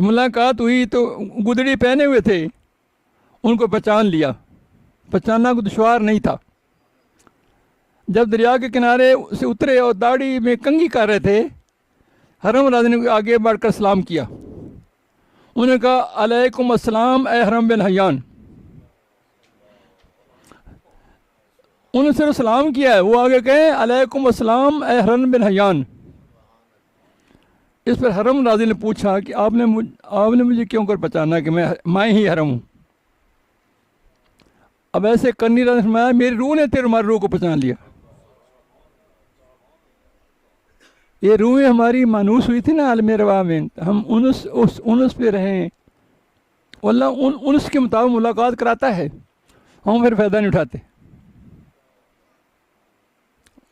ملاقات ہوئی تو گدڑی پہنے ہوئے تھے، ان کو پہچان لیا، پہچاننا کو دشوار نہیں تھا۔ جب دریا کے کنارے سے اترے اور داڑھی میں کنگھی کر رہے تھے، حرم راضی نے آگے بڑھ کر سلام کیا۔ انہوں نے کہا علیکم السلام اے حرم بن حیان۔ انہوں نے صرف سلام کیا ہے، وہ آگے کہیں علیکم السلام اے حرم بن حیان۔ اس پر حرم راضی نے پوچھا کہ آپ نے مجھے کیوں کر پہچانا کہ میں ہی حرم ہوں؟ اب ایسے کرنی راضی نے فرمایا میری روح نے تمہاری روح کو پہچان لیا۔ یہ روحیں ہماری مانوس ہوئی تھی نا عالم روا میں، ہم انس پہ رہیں، اللہ انس کے مطابق ملاقات کراتا ہے، ہم پھر فائدہ نہیں اٹھاتے۔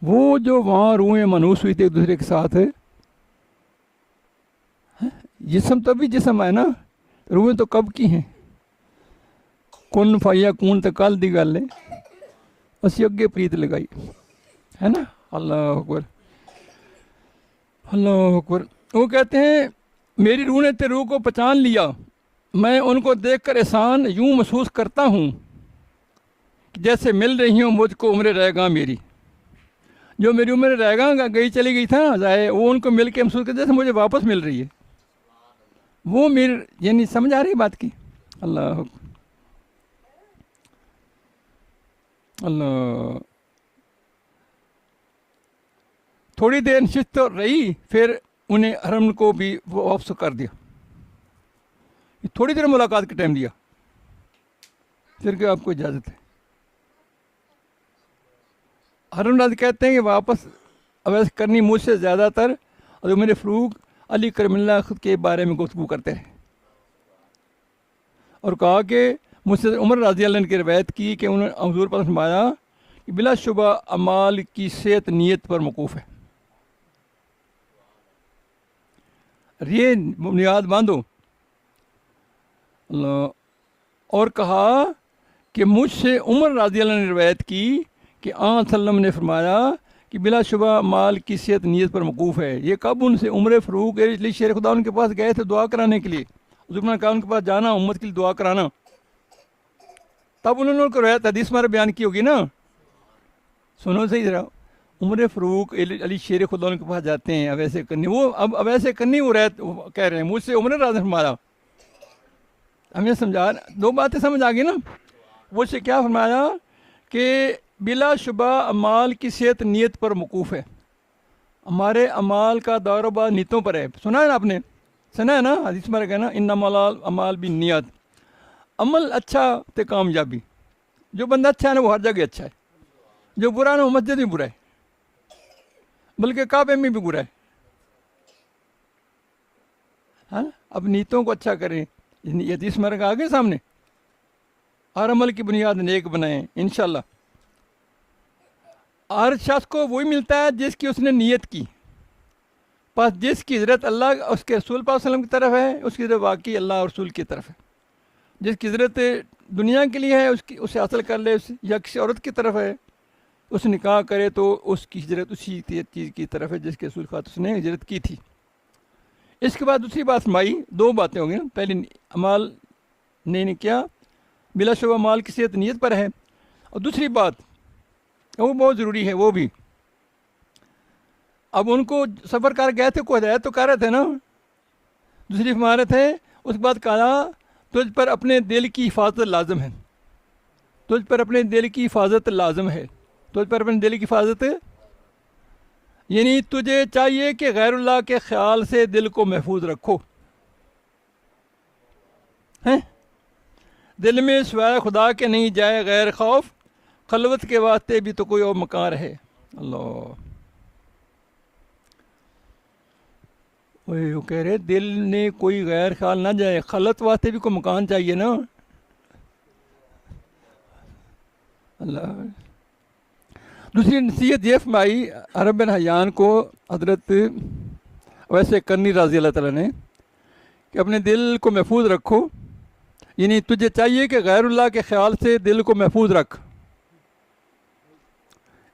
وہ جو وہاں روحیں مانوس ہوئی تھی ایک دوسرے کے ساتھ، جسم تو بھی جسم ہے نا، روحیں تو کب کی ہیں؟ کن فایا کون تو کل دی گل ہے، اسی اگے پریت لگائی ہے نا۔ اللہ اکبر، اللہ اکبر۔ وہ کہتے ہیں میری روح نے تیری روح کو پہچان لیا، میں ان کو دیکھ کر احسان یوں محسوس کرتا ہوں جیسے مل رہی ہوں مجھ کو عمر رہ گاں میری۔ جو میری عمر رہ گاں گئی چلی گئی تھا ضائع، وہ ان کو مل کے محسوس کرتے جیسے مجھے واپس مل رہی ہے۔ وہ میرے یعنی سمجھ آ رہی بات کی؟ اللہ اللہ۔ تھوڑی دیر نشست تو رہی، پھر انہیں حرم کو بھی واپس کر دیا، تھوڑی دیر ملاقات کا ٹائم دیا، پھر کہ آپ کو اجازت ہے۔ حرم راضی کہتے ہیں کہ واپس اویس کرنی مجھ سے زیادہ تر اور میرے فروغ علی کرم اللہ خود کے بارے میں گفتگو کرتے رہے، اور کہا کہ مجھ سے عمر رضی اللہ عنہ کی روایت کی کہ انہوں نے حضور پر فرمایا کہ بلا شبہ اعمال کی صحت نیت پر موقوف ہے۔ یہ بنیاد باندھو اللہ۔ اور کہا کہ مجھ سے عمر رضی اللہ عنہ نے روایت کی کہ آن وسلم نے فرمایا کہ بلا شبہ مال کی صحت نیت پر موقوف ہے۔ یہ کب ان سے عمر فاروق علی شیر خدا ان کے پاس گئے تھے دعا کرانے کے لیے، حضور نے کہا ان کے پاس جانا امت کے لیے دعا کرانا، تب انہوں نے ان کو روایت حدیث میں بیان کی ہوگی نا۔ سنو صحیح ذرا، عمر فاروق علی شیر خدا ان کے پاس جاتے ہیں اب ایسے کرنی، وہ اب ایسے کرنی وہ کہہ رہے ہیں مجھ سے عمر راضی فرمایا۔ ہمیں سمجھا دو باتیں سمجھ آ گئی نا۔ وہ سے کیا فرمایا کہ بلا شبہ اعمال کی صحت نیت پر موقوف ہے، ہمارے اعمال کا دور و بار نیتوں پر ہے۔ سنا ہے نا آپ نے، سنا ہے نا حدیث میں کہنا انما الاعمال بالنیات، عمل اچھا تے کامیابی۔ جو بندہ اچھا ہے نا وہ ہر جگہ اچھا ہے، جو برا نا وہ مسجد میں برا ہے، بلکہ کعبے میں بھی برا ہے۔ ہاں اب نیتوں کو اچھا کریں، یہ حدیث میں آ گئے سامنے، ہر عمل کی بنیاد نیک بنائیں انشاءاللہ۔ ہر شخص کو وہی ملتا ہے جس کی اس نے نیت کی، پس جس کی ہجرت اللہ اس کے رسول پاک صلی اللہ علیہ وسلم کی طرف ہے اس کی ہجرت واقعی اللہ اور رسول کی طرف ہے۔ جس کی ہجرت دنیا کے لیے ہے اسے حاصل کر لے، یا کسی عورت کی طرف ہے اس نکاح کرے تو اس کی ہجرت اسی چیز کی طرف ہے جس کے رسول خاط اس نے ہجرت کی تھی۔ اس کے بعد دوسری بات فرمائی، دو باتیں ہو گئی نا، پہلی عمال نے کیا بلا شبہ مال کی صحت نیت پر ہے، اور دوسری بات وہ بہت ضروری ہے وہ بھی، اب ان کو سفر کر گئے تھے کوئی ہدایت تو کر رہے تھے نا، دوسری فرما رہے تھے اس کے بعد کہا تجھ پر اپنے دل کی حفاظت لازم ہے، تجھ پر اپنے دل کی حفاظت لازم ہے، تجھ پر اپنے دل کی حفاظت یعنی تجھے چاہیے کہ غیر اللہ کے خیال سے دل کو محفوظ رکھو، دل میں سوائے خدا کے نہیں جائے غیر خوف، خلوت کے واسطے بھی تو کوئی اور مکان رہے۔ اللہ وہ کہہ رہے دل نے کوئی غیر خیال نہ جائے، خلوت واسطے بھی کوئی مکان چاہیے نا۔ اللہ دوسری نصیحت یہ فرمائی حرم بن حیان کو حضرت ویسے کرنی رضی اللہ تعالیٰ نے کہ اپنے دل کو محفوظ رکھو، یعنی تجھے چاہیے کہ غیر اللہ کے خیال سے دل کو محفوظ رکھ۔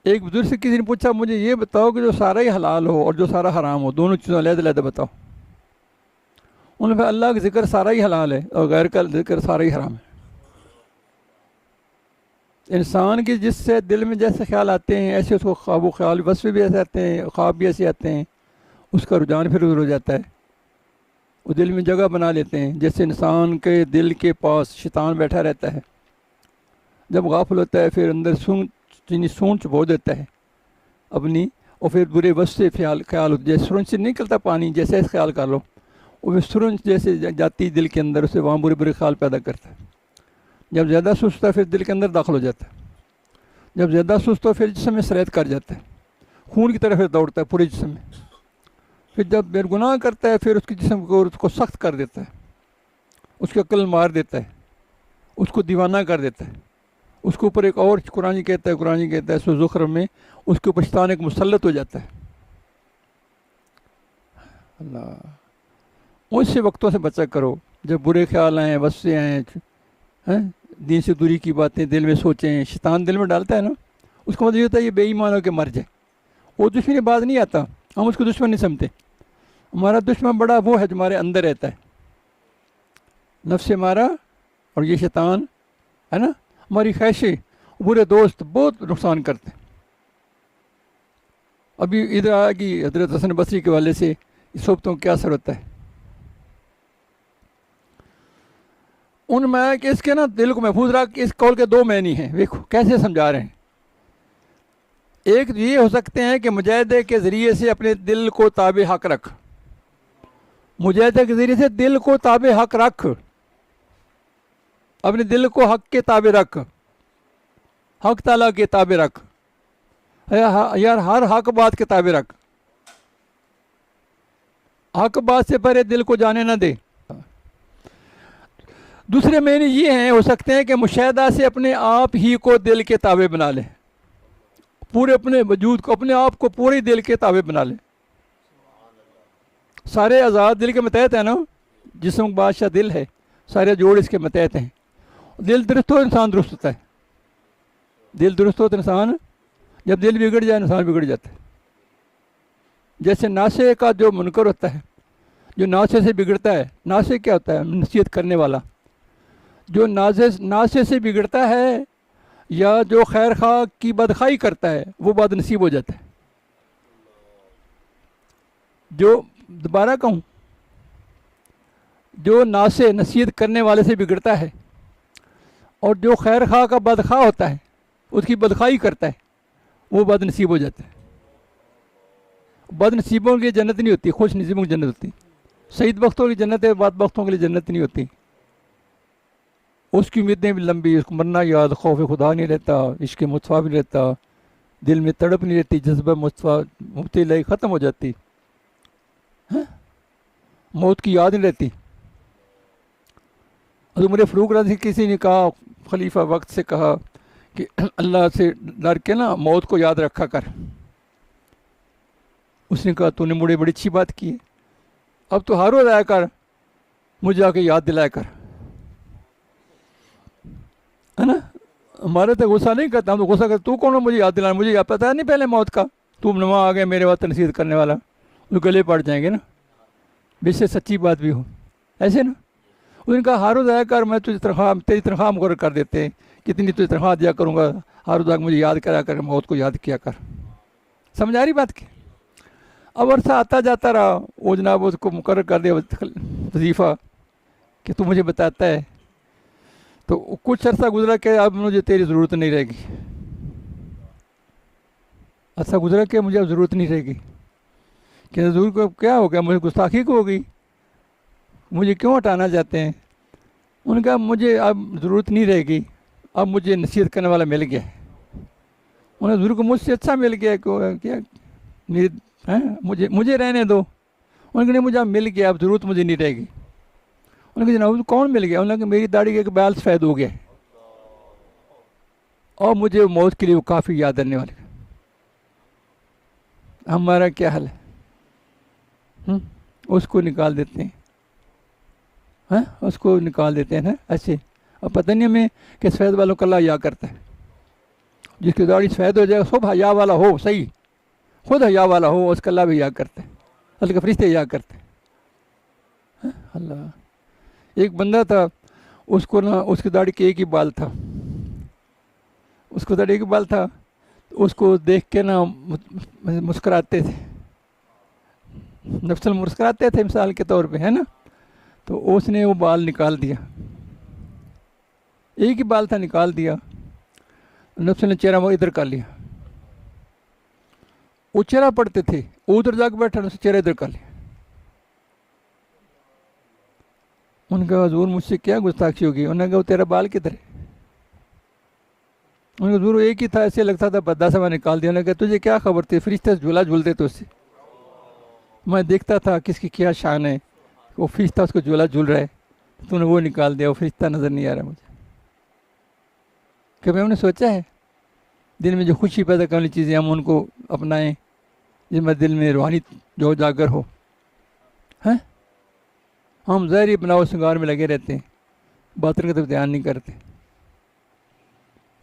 ایک بزرگ سے کسی نے پوچھا مجھے یہ بتاؤ کہ جو سارا ہی حلال ہو اور جو سارا حرام ہو دونوں چیزوں علیحدہ علیحدہ بتاؤ۔ ان پہ اللہ کا ذکر سارا ہی حلال ہے اور غیر کا ذکر سارا ہی حرام ہے۔ انسان کی جس سے دل میں جیسے خیال آتے ہیں ایسے اس کو خواب و خیال وصف بھی ایسے آتے ہیں، خواب بھی ایسے آتے ہیں، اس کا رجحان پھر ادھر ہو جاتا ہے، وہ دل میں جگہ بنا لیتے ہیں۔ جیسے انسان کے دل کے پاس شیطان بیٹھا رہتا ہے، جب غافل ہوتا ہے پھر اندر سونچ بو دیتا ہے اپنی، اور پھر برے وصف سے خیال ہوتے، جیسے سرنج سے نکلتا پانی جیسے خیال کر لو، وہ سرنج جیسے جاتی دل کے اندر، اسے وہاں برے خیال پیدا کرتا ہے۔ جب زیادہ سست ہوتا ہے پھر دل کے اندر داخل ہو جاتا ہے، جب زیادہ سست ہو پھر جسم میں سرایت کر جاتا ہے، خون کی طرف دوڑتا ہے پورے جسم میں، پھر جب بے گناہ کرتا ہے پھر اس کے جسم کو اس کو سخت کر دیتا ہے، اس کی عقل مار دیتا ہے، اس کو دیوانہ کر دیتا ہے، اس کے اوپر ایک اور قرآن کہتا ہے سورہ زخرف میں، اس کے اوپر شیطان ایک مسلط ہو جاتا ہے۔ اللہ اس سے وقتوں سے بچا کرو جب برے خیال آئیں، وصفے آئیں، دین سے دوری کی باتیں دل میں سوچیں، شیطان دل میں ڈالتا ہے نا، اس کا مطلب یہ ہوتا ہے یہ بے ایمان ہو کے مر جائے۔ وہ دشمن باز نہیں آتا، ہم اس کو دشمن نہیں سمجھتے، ہمارا دشمن بڑا وہ ہے جو ہمارے اندر رہتا ہے، نفس ہمارا اور یہ شیطان ہے نا، ہماری خواہشیں، برے دوست بہت نقصان کرتے ہیں۔ ابھی ادھر آیا کہ حضرت حسن بصری کے والے سے اس صحبتوں کا کیا اثر ہوتا ہے، ان میں کہ اس کے نا دل کو محفوظ رکھ، اس قول کے دو معنی ہیں، دیکھو کیسے سمجھا رہے ہیں۔ ایک یہ ہو سکتے ہیں کہ مجاہدے کے ذریعے سے اپنے دل کو تابع حق رکھ، مجاہدے کے ذریعے سے دل کو تابع حق رکھ، اپنے دل کو حق کے تابع رکھ، حق تعالیٰ کے تابع رکھ، یار ہر حق بات کے تابع رکھ، حق بات سے پہلے دل کو جانے نہ دے۔ دوسرے معنی یہ ہیں ہو سکتے ہیں کہ مشاہدہ سے اپنے آپ ہی کو دل کے تابع بنا لے، پورے اپنے وجود کو، اپنے آپ کو پوری دل کے تابع بنا لے۔ سارے اعضاء دل کے متحد ہیں نا، جسم بادشاہ دل ہے، سارے جوڑ اس کے متحد ہیں۔ دل درست ہو انسان درست ہوتا ہے، دل درست ہو تو انسان، جب دل بگڑ جائے انسان بگڑ جاتا ہے۔ جیسے ناشے کا جو منکر ہوتا ہے، جو ناشے سے بگڑتا ہے، ناشے کیا ہوتا ہے؟ نصیحت کرنے والا، جو ناشے سے بگڑتا ہے یا جو خیر خواہ کی بدخواہی کرتا ہے وہ بد نصیب ہو جاتا ہے۔ جو دوبارہ کہوں، جو ناشے نصیحت کرنے والے سے بگڑتا ہے اور جو خیر خواہ کا بدخواہ ہوتا ہے، اس کی بدخواہی کرتا ہے، وہ بد نصیب ہو جاتا ہے۔ بد نصیبوں کی جنت نہیں ہوتی، خوش نصیبوں کی جنت ہوتی۔ سعید بختوں کی جنت ہے، بد بختوں کے لیے جنت نہیں ہوتی۔ اس کی امیدیں بھی لمبی، اس کو مرنا یاد، خوف خدا نہیں رہتا، عشق مصطفیٰ بھی نہیں رہتا، دل میں تڑپ نہیں رہتی، جذبہ مصطفیٰ مبتلا ختم ہو جاتی، موت کی یاد نہیں رہتی۔ حضرت عمر فاروق رضی کسی نے کہا، خلیفہ وقت سے کہا کہ اللہ سے ڈر کے نا موت کو یاد رکھا کر۔ اس نے کہا تو نے مجھے بڑی اچھی بات کی ہے، اب تو ہر روز آیا کر، مجھے آ کے یاد دلایا کر، ہے نا۔ ہمارے تو غصہ نہیں کرتا، ہم تو غصہ کرتے تو کون ہو مجھے یاد دلانا، مجھے یاد پتہ نہیں پہلے موت کا، تم نما آ گئے میرے بات نصیحت کرنے والا، وہ گلے پڑ جائیں گے نا، بے سے سچی بات بھی ہو ایسے نا۔ اس نے کہا ہر روز آیا کر، میں تجھے تیری تنخواہ مقرر کر دیتے ہیں، کتنی تجھے تنخواہ دیا کروں گا، ہر روز آ کے مجھے یاد کرا کر، موت کو یاد کیا کر۔ سمجھ آ رہی بات کی؟ اب عرصہ آتا جاتا رہا، وہ جناب اس کو مقرر کر دیا وظیفہ کہ تو مجھے بتاتا ہے، تو کچھ عرصہ گزرا کہ اب مجھے تیری ضرورت نہیں رہے گی، عرصہ گزرا کہ مجھے اب ضرورت نہیں رہے گی، کہ حضور کو کیا ہو گیا، مجھے گستاخی کو ہو گئی، مجھے کیوں ہٹانا چاہتے ہیں؟ ان کا مجھے اب ضرورت نہیں رہے گی، اب مجھے نصیحت کرنے والا مل گیا ہے، انہیں حضور کو مجھ سے اچھا مل گیا، کیا میری مجھے رہنے دو۔ انہوں نے کہا مجھے اب مل گیا، اب ضرورت مجھے نہیں رہے گی۔ انہوں نے کہا جناب کون مل گیا؟ انہوں نے کہا میری داڑھی کے ایک بال سفید ہو گیا اور مجھے موت کے لیے وہ کافی یاد آنے والے۔ ہمارا کیا حل ہے؟ اس کو نکال دیتے ہیں، اس کو نکال دیتے ہیں نا ایسے، اب پتہ نہیں ہمیں کہ سفید والوں کا اللہ حیا کرتا ہے، جس کی داڑھی سفید ہو جائے گا سب حیا والا ہو، صحیح خود حیا والا ہو، اس کا اللہ بھی حیا کرتا ہے، اللہ کے فرشتے حیا کرتے ہیں۔ اللہ، ایک بندہ تھا، اس کو نا اس کی داڑھی کے ایک ہی بال تھا، اس کو داڑھی ایک ہی بال تھا، اس کو دیکھ کے نا مسکراتے تھے، نفسل مسکراتے تھے مثال کے طور پہ، ہے نا. تو اس نے وہ بال نکال دیا، ایک ہی بال تھا، نکال دیا. نفسل نے چہرہ وہ ادھر کر لیا، وہ چہرہ پڑتے تھے، وہ ادھر جا کے بیٹھا، اس چہرہ ادھر کر لیا. ان کا حضور مجھ سے کیا گستاخی ہوگی؟ انہوں نے کہا وہ تیرا بال کدھر ہے؟ ان کا حضور ایک ہی تھا، ایسے لگتا تھا بدہ سا نکال دیا. انہوں نے کہا تجھے کیا خبر تھی؟ فرشتے جھولا جھولتے تھے اس سے، میں دیکھتا تھا کس کی کیا شان ہے، وہ فرشتہ اس کو جھولا جھول رہا ہے، تو نے وہ نکال دیا، وہ فرشتہ نظر نہیں آ رہا مجھے. کبھی ہم نے سوچا ہے دل میں جو خوشی پیدا کرنے والی چیزیں ہم ان کو اپنائیں، جن میں دل میں روحانی جو اجاگر ہو؟ ہیں ہم ظاہری بناؤ سنگار میں لگے رہتے ہیں، باطن کا تو دھیان نہیں کرتے.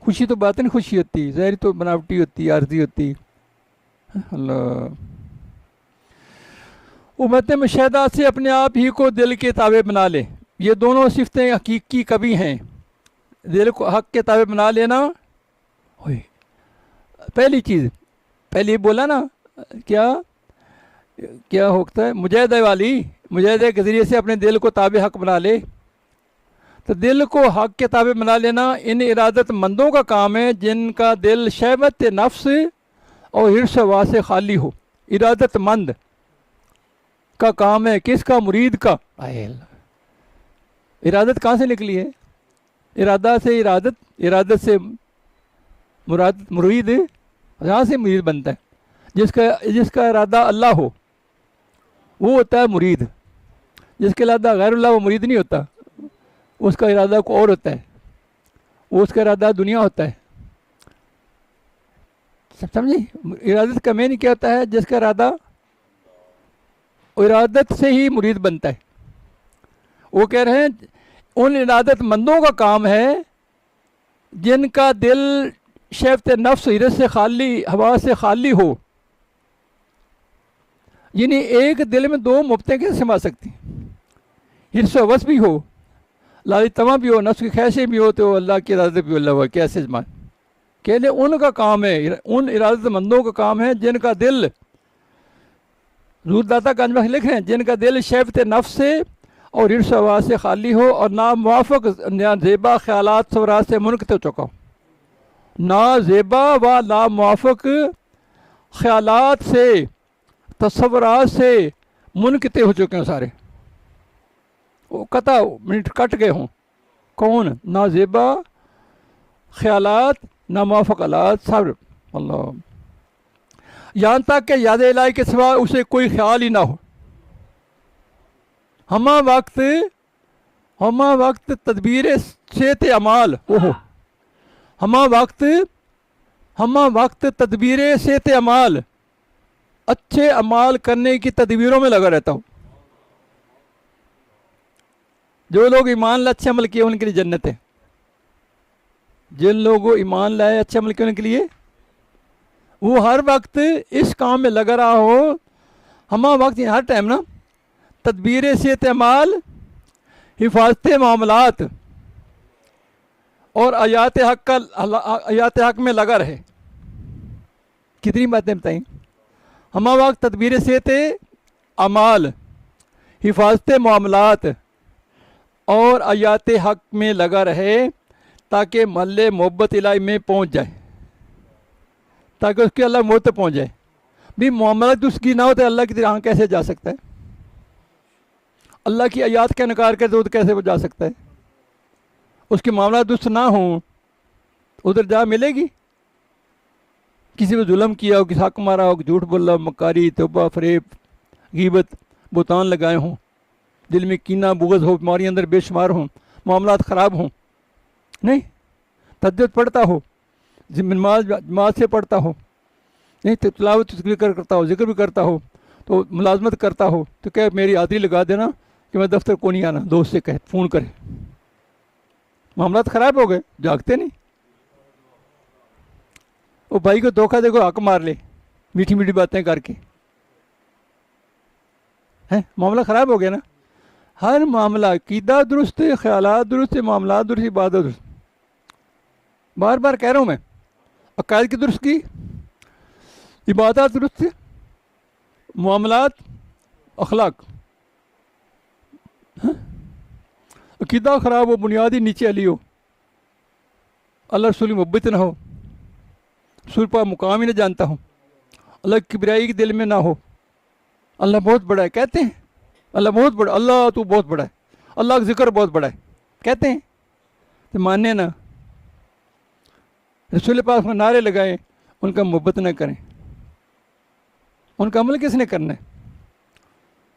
خوشی تو باطن خوشی ہوتی، ظاہری تو بناوٹی ہوتی، عارضی ہوتی. اللہ، امت مشاہدہ سے اپنے آپ ہی کو دل کے تابع بنا لے. یہ دونوں صفتیں حقیقی کبھی ہیں. دل کو حق کے تابع بنا لینا ہوئی پہلی چیز. پہلے بولا نا کیا ہوتا ہے؟ مجاہدہ والی، مجاہدے کے ذریعے سے اپنے دل کو تابع حق بنا لے. تو دل کو حق کے تابع بنا لینا ان ارادت مندوں کا کام ہے جن کا دل شہوت نفس اور حرص و ہوا سے خالی ہو. ارادت مند کا کام ہے، کس کا؟ مرید کا. ارادت کہاں سے نکلی ہے؟ ارادہ سے ارادت، ارادت سے مرید، یہاں سے مرید بنتا ہے. جس کا ارادہ اللہ ہو وہ ہوتا ہے مرید. جس کا ارادہ غیر اللہ وہ مرید نہیں ہوتا، اس کا ارادہ کو اور ہوتا ہے، وہ اس کا ارادہ دنیا ہوتا ہے. سمجھے؟ ارادت کا معنی کیا ہوتا ہے؟ جس کا ارادہ، ارادت سے ہی مرید بنتا ہے. وہ کہہ رہے ہیں ان ارادت مندوں کا کام ہے جن کا دل شہوت نفس حرص سے خالی، ہوا سے خالی ہو. یعنی ایک دل میں دو مبتیں کیسے سما سکتی؟ حرص و وس بھی ہو، لالچ طمع بھی ہو، نفس کی خواہشیں بھی ہو، تو اللہ کی ارادت بھی اللہ ہوا. کیسے جمائے؟ کہ ان کا کام ہے، ان ارادت مندوں کا کام ہے جن کا دل، حضور داتا گنج میں لکھ رہے ہیں، جن کا دل شہوت نفس سے اور حرص و ہوا سے خالی ہو اور ناموافق زیبا خیالات سورات سے منقطع ہو چکا ہو. نازیبا و ناموافق خیالات سے، تصورات سے منقطع ہو چکے ہیں سارے، وہ قطع منٹ کٹ گئے ہوں. کون؟ نازیبا خیالات، ناموافق حالات سب. اللہ، یہاں تک کہ یاد الہی کے سوا اسے کوئی خیال ہی نہ ہو. ہمہ وقت تدبیر صحت اعمال، ہمہ وقت تدبیر صحت اعمال، اچھے اعمال کرنے کی تدبیروں میں لگا رہتا ہوں. جو لوگ ایمان لائے اچھے عمل کیے ان کے لیے جنت ہے. جن لوگوں ایمان لائے اچھے عمل کیے ان کے لیے، وہ ہر وقت اس کام میں لگا رہا ہو. ہمہ وقت ہر ٹائم نا تدبیر صحت اعمال، حفاظت معاملات اور آیات حق میں لگا رہے. کتنی باتیں بتائیں؟ ہمہ وقت تدبیر صحت اعمال، حفاظت معاملات اور آیات حق میں لگا رہے تاکہ محل محبت الہی میں پہنچ جائے، تاکہ اس کے اللہ محبت تک پہنچ جائے. بھی معاملات اس کی نہ ہو تو اللہ کی طرح کیسے جا سکتا ہے؟ اللہ کی آیات کا انکار کرے تو کیسے وہ جا سکتا ہے؟ اس کے معاملات درست نہ ہوں ادھر جا ملے گی؟ کسی پہ ظلم کیا ہو، کسی حق مارا ہو، جھوٹ بولا، مکاری، توبہ، فریب، غیبت، بہتان لگائے ہوں، دل میں کینہ بغض ہو، بیماری اندر بے شمار ہوں، معاملات خراب ہوں، نہیں تہجد پڑھتا ہو، نماز جماعت سے پڑھتا ہو، نہیں تلاوت ذکر کرتا ہو، ذکر بھی کرتا ہو، تو ملازمت کرتا ہو، تو کہ میری حاضری لگا دینا کہ میں دفتر کو نہیں آنا، دوست سے کہے، فون کرے. معاملات خراب ہو گئے، جاگتے نہیں. وہ بھائی کو دھوکہ دے کو حق مار لے میٹھی میٹھی باتیں کر کے، ہیں معاملہ خراب ہو گیا نا. ہر معاملہ عقیدہ درست ہے، خیالات درست ہے، معاملات درست، عبادت درست. بار بار کہہ رہا ہوں میں، عقائد کی درست کی، عبادات درست ہے، معاملات، اخلاق. عقیدہ خراب ہو، بنیادی نیچے علی ہو، اللہ رسول محبت نہ ہو، رسول پاک مقام ہی نہ جانتا ہوں، اللہ کی کبریائی کے دل میں نہ ہو، اللہ بہت بڑا ہے کہتے ہیں، اللہ بہت بڑا، اللہ تو بہت بڑا ہے، اللہ کا ذکر بہت بڑا ہے کہتے ہیں، تو ماننے نہ. رسول پاک میں نعرے لگائیں، ان کا محبت نہ کریں، ان کا عمل کس نے کرنا ہے؟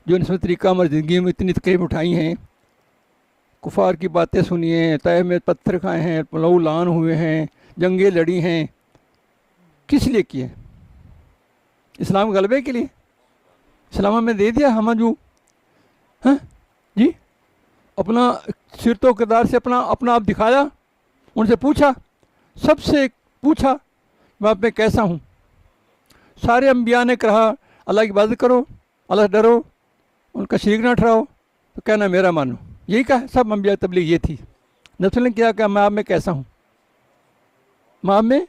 جو نسبت طریقہ ہماری زندگی میں اتنی تکلیف اٹھائی ہیں، کفار کی باتیں سنی ہیں، طائف میں پتھر کھائے ہیں، لہو لعان ہوئے ہیں، جنگیں لڑی ہیں، کس لیے کیے؟ اسلام غلبے کے لیے. اسلام ہمیں دے دیا، ہم جو ہاں جی اپنا سیرت و کردار سے اپنا آپ دکھایا، ان سے پوچھا، سب سے پوچھا میں آپ میں کیسا ہوں. سارے انبیاء نے کہا اللہ کی عبادت کرو، اللہ سے ڈرو، ان کا شریک نہ ٹھہراؤ، تو کہنا میرا مانو. یہی کہا سب انبیاء تبلیغ یہ تھی. نبی نے کیا کہ میں آپ میں کیسا ہوں، میں آپ میں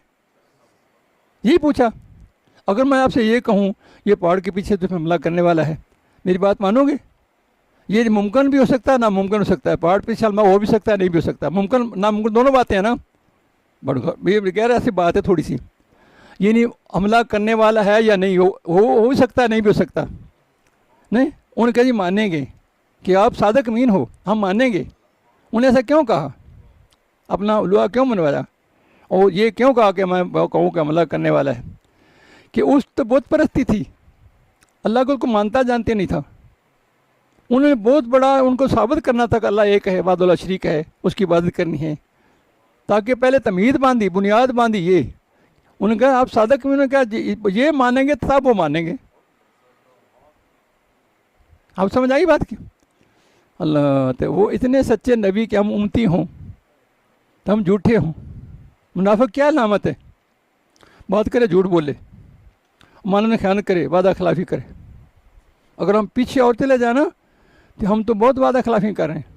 یہی پوچھا. اگر میں آپ سے یہ کہوں یہ پہاڑ کے پیچھے تو حملہ کرنے والا ہے، میری بات مانو گے؟ یہ ممکن بھی ہو سکتا ہے، ناممکن ہو سکتا ہے. پہاڑ پیچھے حملہ ہو بھی سکتا ہے، نہیں بھی ہو سکتا. ممکن ناممکن دونوں باتیں ہیں نا. یہ کہہ رہے ایسی بات ہے تھوڑی سی، یعنی حملہ کرنے والا ہے یا نہیں، ہو سکتا ہے، نہیں بھی ہو سکتا. نہیں، انہوں نے کہا جی مانیں گے کہ آپ صادق امین ہو، ہم مانیں گے. انہوں نے ایسا کیوں کہا؟ اپنا الوہا کیوں منوایا؟ اور یہ کیوں کہا کہ میں کہوں کہ حملہ کرنے والا ہے؟ کہ اس تو بت پرستی تھی، اللہ کو مانتا جانتے نہیں تھا. انہوں نے بہت بڑا ان کو ثابت کرنا تھا کہ اللہ ایک ہے، وحدہ لا شریک ہے، اس کی عبادت کرنی ہے. تاکہ پہلے تمہید باندھی، بنیاد باندھی. یہ انہوں نے کہا آپ صادق، انہوں نے کہا یہ مانیں گے تب وہ مانیں گے. آپ سمجھ آئی بات کی؟ اللہ تو وہ اتنے سچے نبی کہ ہم امتی ہوں تو ہم جھوٹے ہوں. منافق کیا علامت ہے؟ بات کرے جھوٹ بولے، ماننے میں خیانت کرے، وعدہ خلافی کرے. اگر ہم پیچھے اور چلے جائیں نا تو ہم تو بہت وعدہ خلافی کر رہے ہیں.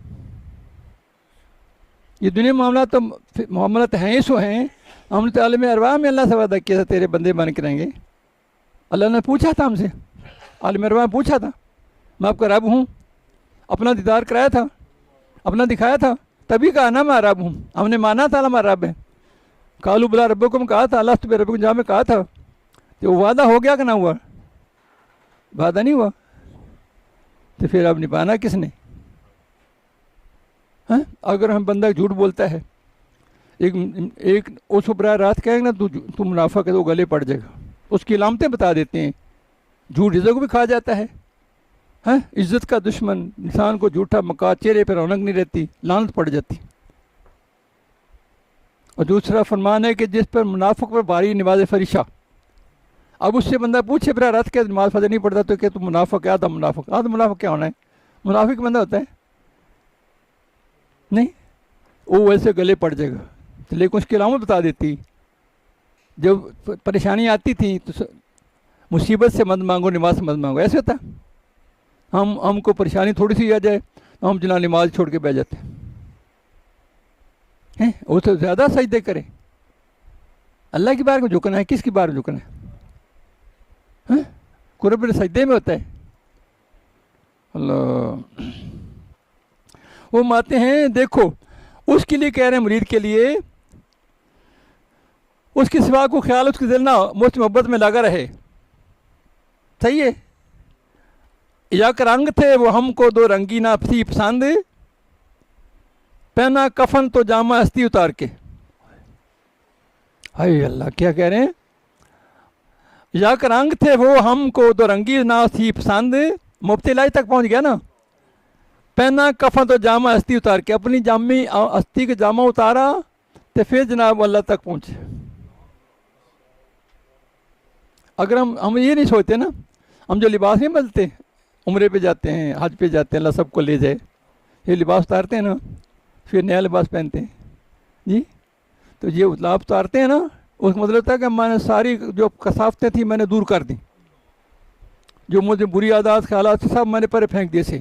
یہ دنیا معاملات ہیں ہی سو ہیں. ہم نے تو عالم ارواح میں اللہ سے وعدہ کیا تھا تیرے بندے بن کے رہیں گے. اللہ نے پوچھا تھا ہم سے، عالم ارواح میں پوچھا تھا میں آپ کا رب ہوں، اپنا دیدار کرایا تھا، اپنا دکھایا تھا، تبھی کہا نا میں رب ہوں. ہم نے مانا تھا ہمارا رب ہے. قالوا بلا ربکم کہا تھا، اللہ تو ربکم جہاں میں کہا تھا. تو وہ وعدہ ہو گیا کہ نہ ہوا؟ وعدہ نہیں ہوا تو پھر اب نبھانا کس نے؟ ہاں اگر ہم بندہ جھوٹ بولتا ہے، ایک اس براہ راست کہیں گے نا تو منافق ہے، تو گلے پڑ جائے گا. اس کی علامتیں بتا دیتے ہیں. جھوٹ عزت کو بھی کھا جاتا ہے. ہاں عزت کا دشمن انسان کو جھوٹا مکا، چہرے پہ رونق نہیں رہتی، لعنت پڑ جاتی. اور دوسرا فرمان ہے کہ جس پر منافق پر بھاری نماز فریشہ. اب اس سے بندہ پوچھے براہ راست کہ نماز فجر نہیں پڑھتا تو کہ تم منافق ہے. آدھا منافق کیا ہونا ہے؟ منافق بندہ ہوتا ہے نہیں، وہ ویسے گلے پڑ جائے گا. لیکن اس کی علامت بتا دیتی. جب پریشانی آتی تھی تو مصیبت سے مت مانگو، نماز سے مت مانگو. ایسے ہوتا ہم کو پریشانی تھوڑی سی آ جائے تو ہم جناب نماز چھوڑ کے بیٹھ جاتے ہیں. وہ تو زیادہ سجدے کرے. اللہ کی بار میں جھکنا ہے، کس کی بار میں جھکنا ہے؟ قرب سجدے میں ہوتا ہے. اللہ وہ ماتے ہیں دیکھو اس کے لیے کہہ رہے ہیں، مرید کے لیے اس کے سوا کو خیال اس کے دل نہ مجھ محبت میں لگا رہے. صحیح ہے. یا کہ رنگ تھے وہ ہم کو دو رنگی نہ تھی پسند، پہنا کفن تو جامہ ہستی اتار کے. ہائے اللہ کیا کہہ رہے ہیں؟ یا کہ رنگ تھے وہ ہم کو دو رنگی نہ تھی پسند، مفتی لائی تک پہنچ گیا نا. پہنا کفن تو جامہ ہستی اتار کے، اپنی جامی ہستی کا جامہ اتارا تو پھر جناب اللہ تک پہنچے. اگر ہم یہ نہیں سوچتے نا، ہم جو لباس نہیں بدلتے، عمرے پہ جاتے ہیں، حج پہ جاتے ہیں، اللہ سب کو لے جائے، یہ لباس اتارتے ہیں نا پھر نیا لباس پہنتے ہیں جی. تو یہ لباس اتارتے ہیں نا، اس کا مطلب ہوتا ہے کہ میں نے ساری جو کثافتیں تھیں میں نے دور کر دیں، جو مجھے بری عادات خیالات سے سب میں نے پرے پھینک دیے سے.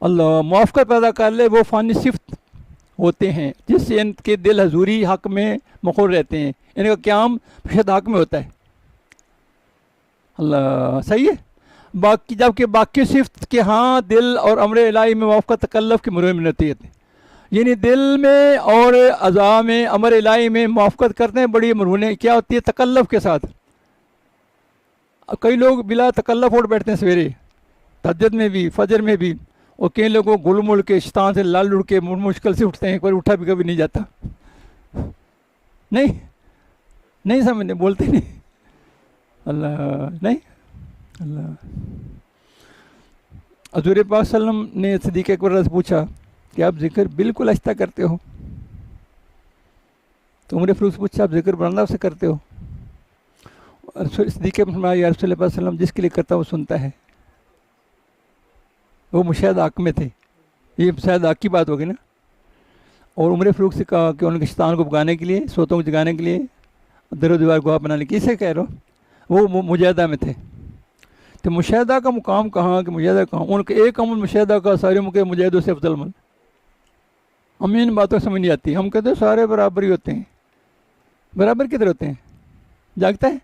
اللہ موافقت پیدا کر لے، وہ فانی صفت ہوتے ہیں جس سے ان کے دل حضوری حق میں مخور رہتے ہیں، ان کا قیام شد حق میں ہوتا ہے۔ اللہ صحیح ہے۔ باقی جبکہ باقی صفت کے ہاں دل اور امر الہی میں موافقت تکلف کی مرحوم نتیجت ہے، یعنی دل میں اور اعضاء میں امر الہی میں موافقت کرتے ہیں بڑی مرہون کیا ہوتی ہے؟ تکلف کے ساتھ۔ کئی لوگ بلا تکلف اٹھ بیٹھتے ہیں سویرے، تہجد میں بھی فجر میں بھی، اور کئی لوگوں کو گل مل کے شیطان سے لڑ لڑ کے مشکل سے اٹھتے ہیں، ایک بار اٹھا بھی کبھی نہیں جاتا۔ نہیں سمجھتے، بولتے نہیں اللہ نہیں اللہ۔ حضور پاک صلی اللہ علیہ وسلم نے صدیق اکبر سے پوچھا کہ آپ ذکر بالکل آہستہ کرتے ہو؟ تو عمر فاروق سے پوچھا آپ ذکر بلند سے کرتے ہو؟ صدیق اکبر فرمایا یا رسول اللہ صلی اللہ علیہ وسلم جس کے لیے کرتا وہ سنتا ہے۔ وہ مشاہدہ حق میں تھے، یہ مشاہدہ حق کی بات ہوگی نا۔ اور عمر فاروق سے کہا کہ ان کے شیطان کو بھگانے کے لیے، سوتوں کو جگانے کے لیے، در و دیوار گواہ بنانے کے لیے، کسے کہہ رہا ہو؟ وہ مجاہدہ میں تھے۔ تو مشاہدہ کا مقام کہاں کہ مجاہدہ کہاں؟ ان کے ایک عمل مشاہدہ کا سارے کے مجاہدوں سے افضل عمل۔ ہمیں ان باتوں سمجھ نہیں آتی، ہم کہتے ہیں سارے برابر ہی ہوتے ہیں۔ برابر کدھر ہوتے ہیں؟ جاگتا ہے